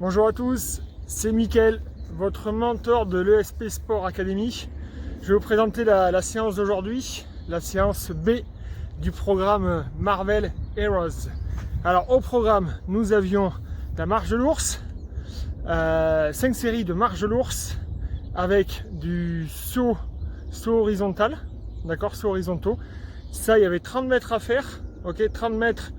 Bonjour à tous, c'est Mickaël, votre mentor de l'ESP Sport Academy. Je vais vous présenter la séance d'aujourd'hui, la séance B du programme Marvel Heroes. Alors au programme, nous avions la marche de l'ours, 5 séries de marche de l'ours avec du saut horizontal, d'accord, saut horizontaux. Ça, il y avait 30 mètres à faire, ok, 30 mètres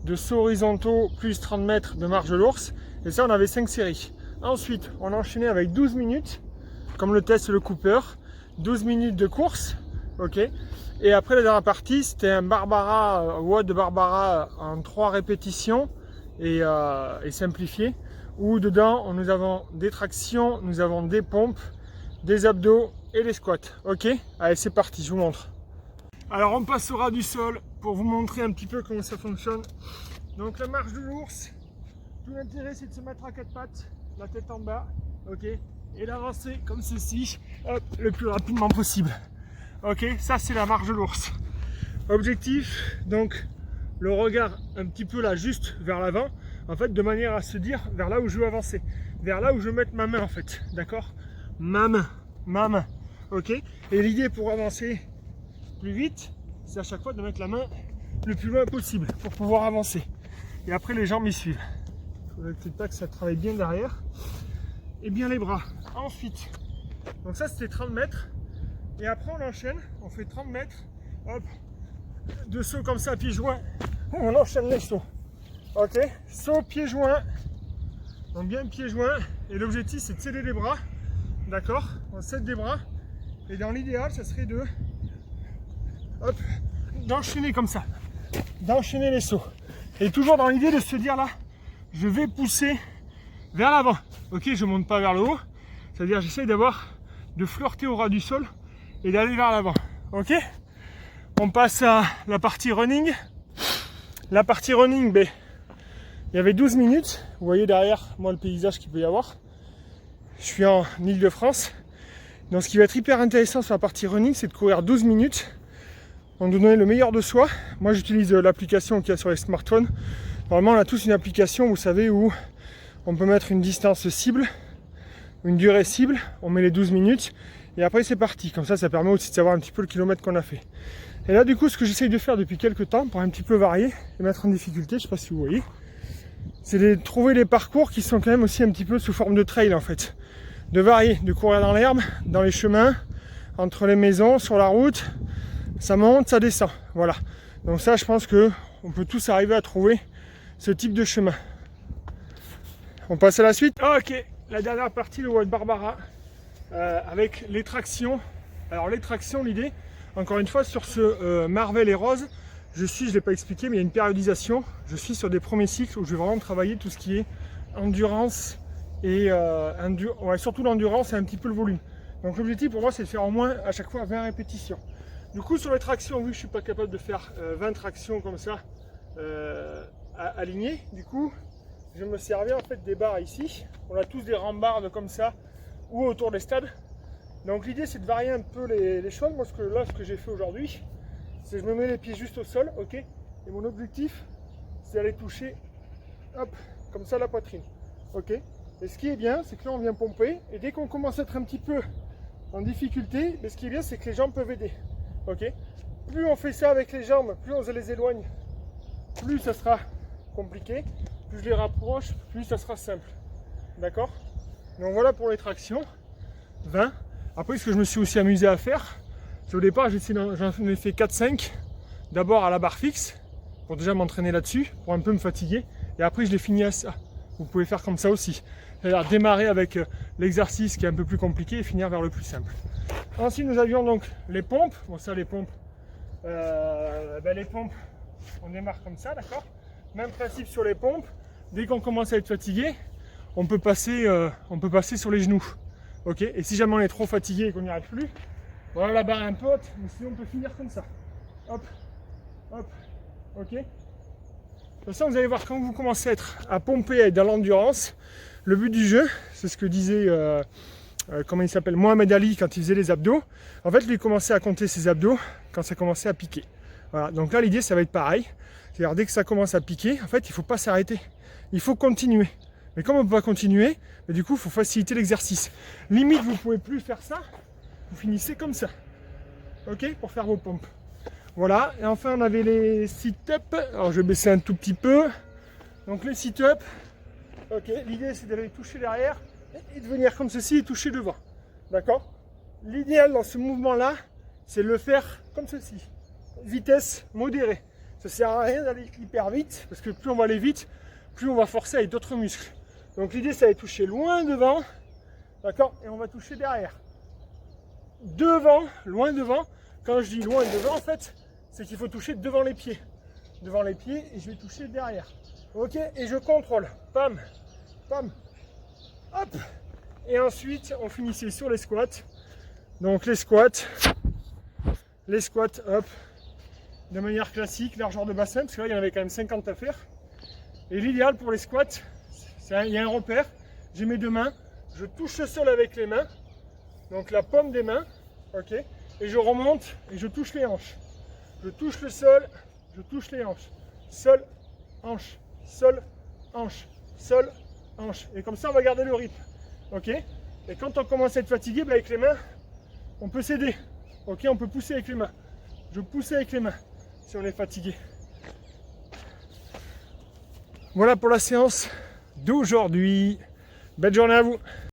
de saut horizontaux plus 30 mètres de marche de l'ours. Et ça, on avait 5 séries. Ensuite, on a enchaîné avec 12 minutes, comme le test le Cooper, 12 minutes de course, ok. Et après, la dernière partie, c'était un Barbara, WOD de Barbara en 3 répétitions et simplifié, où dedans, nous avons des tractions, nous avons des pompes, des abdos et des squats, ok. Allez, c'est parti, je vous montre. Alors, on passera du sol pour vous montrer un petit peu comment ça fonctionne. Donc, la marche de l'ours. Tout l'intérêt, c'est de se mettre à 4 pattes, la tête en bas, ok, et d'avancer comme ceci, hop, le plus rapidement possible. Ok, ça c'est la marche de l'ours. Objectif, donc, le regard un petit peu là, juste vers l'avant, en fait, de manière à se dire vers là où je veux avancer, vers là où je veux mettre ma main, en fait, d'accord, ma main, ok. Et l'idée pour avancer plus vite, c'est à chaque fois de mettre la main le plus loin possible pour pouvoir avancer. Et après, les jambes y suivent. Peut-être que ça travaille bien derrière et bien les bras. Ensuite, donc ça c'était 30 mètres et après on enchaîne, on fait 30 mètres, hop, de saut comme ça, pieds joints, on enchaîne les sauts, ok, saut, pieds joints, donc bien pieds joints, et l'objectif c'est de céder les bras, d'accord, on cède des bras et dans l'idéal ça serait de, hop, d'enchaîner comme ça, d'enchaîner les sauts et toujours dans l'idée de se dire là, je vais pousser vers l'avant, ok, je monte pas vers le haut, c'est-à-dire j'essaie de flirter au ras du sol et d'aller vers l'avant, ok. On passe à la partie running. La partie running, ben, il y avait 12 minutes, vous voyez derrière moi le paysage qu'il peut y avoir. Je suis en Île-de-France, donc ce qui va être hyper intéressant sur la partie running, c'est de courir 12 minutes, en donner le meilleur de soi. Moi j'utilise l'application qu'il y a sur les smartphones. Normalement, on a tous une application, vous savez, où on peut mettre une distance cible, une durée cible, on met les 12 minutes, et après c'est parti. Comme ça permet aussi de savoir un petit peu le kilomètre qu'on a fait. Et là, du coup, ce que j'essaye de faire depuis quelques temps, pour un petit peu varier et mettre en difficulté, je ne sais pas si vous voyez, c'est de trouver des parcours qui sont quand même aussi un petit peu sous forme de trail, en fait. De varier, de courir dans l'herbe, dans les chemins, entre les maisons, sur la route, ça monte, ça descend, voilà. Donc ça, je pense qu'on peut tous arriver à trouver ce type de chemin. On passe à la suite. Ok, la dernière partie, le WOD Barbara, avec les tractions. Alors les tractions, l'idée, encore une fois, sur ce Marvel Heroes, je ne l'ai pas expliqué, mais il y a une périodisation. Je suis sur des premiers cycles où je vais vraiment travailler tout ce qui est endurance et surtout l'endurance et un petit peu le volume. Donc l'objectif pour moi, c'est de faire au moins à chaque fois 20 répétitions. Du coup, sur les tractions, vu que je ne suis pas capable de faire 20 tractions comme ça, aligné, du coup je me servais en fait des barres ici. On a tous des rambardes comme ça ou autour des stades, donc l'idée c'est de varier un peu les choses. Moi ce que j'ai fait aujourd'hui, c'est que je me mets les pieds juste au sol, ok, et mon objectif c'est d'aller toucher, hop, comme ça la poitrine, ok. Et ce qui est bien, c'est que là on vient pomper, et dès qu'on commence à être un petit peu en difficulté, mais ce qui est bien, c'est que les jambes peuvent aider, ok. Plus on fait ça avec les jambes, plus on les éloigne, plus ça sera compliqué, plus je les rapproche, plus ça sera simple, d'accord. Donc voilà pour les tractions, 20. Après, ce que je me suis aussi amusé à faire, c'est au départ j'en ai fait 4-5, d'abord à la barre fixe, pour déjà m'entraîner là-dessus, pour un peu me fatiguer, et après je l'ai fini à ça. Vous pouvez faire comme ça aussi, c'est-à-dire démarrer avec l'exercice qui est un peu plus compliqué et finir vers le plus simple. Ensuite nous avions donc les pompes. Bon, ça les pompes, on démarre comme ça, d'accord. Même principe sur les pompes, dès qu'on commence à être fatigué, on peut passer sur les genoux, ok. Et si jamais on est trop fatigué et qu'on n'y arrive plus, voilà, la barre est un peu haute, mais sinon on peut finir comme ça, hop, hop, ok. De toute façon, vous allez voir, quand vous commencez à pomper, à être dans l'endurance, le but du jeu, c'est ce que disait comment il s'appelle, Mohamed Ali, quand il faisait les abdos. En fait, lui commençait à compter ses abdos quand ça commençait à piquer. Voilà, donc là l'idée ça va être pareil. C'est-à-dire dès que ça commence à piquer, en fait il ne faut pas s'arrêter, il faut continuer. Mais comme on ne peut pas continuer, mais du coup, il faut faciliter l'exercice. Limite, vous ne pouvez plus faire ça, vous finissez comme ça. Ok, pour faire vos pompes. Voilà, et enfin on avait les sit-up. Alors je vais baisser un tout petit peu. Donc les sit-up, ok, l'idée c'est d'aller toucher derrière et de venir comme ceci et toucher devant. D'accord? L'idéal dans ce mouvement-là, c'est de le faire comme ceci. Vitesse modérée. Ça sert à rien d'aller hyper vite, parce que plus on va aller vite, plus on va forcer avec d'autres muscles. Donc l'idée c'est d'aller toucher loin devant, d'accord? Et on va toucher derrière. Devant, loin devant. Quand je dis loin devant, en fait, c'est qu'il faut toucher devant les pieds. Devant les pieds, et je vais toucher derrière. Ok? Et je contrôle. Pam, pam, hop. Et ensuite, on finissait sur les squats. Donc les squats, hop, de manière classique, largeur de bassin, parce que là, il y en avait quand même 50 à faire. Et l'idéal pour les squats, il y a un repère. J'ai mes deux mains, je touche le sol avec les mains, donc la paume des mains, ok, et je remonte et je touche les hanches. Je touche le sol, je touche les hanches. Sol, hanche, sol, hanche, sol, hanche. Et comme ça, on va garder le rythme. Ok? Et quand on commence à être fatigué, avec les mains, on peut s'aider. Ok? On peut pousser avec les mains. Je pousse avec les mains si on est fatigué. Voilà pour la séance d'aujourd'hui. Belle journée à vous.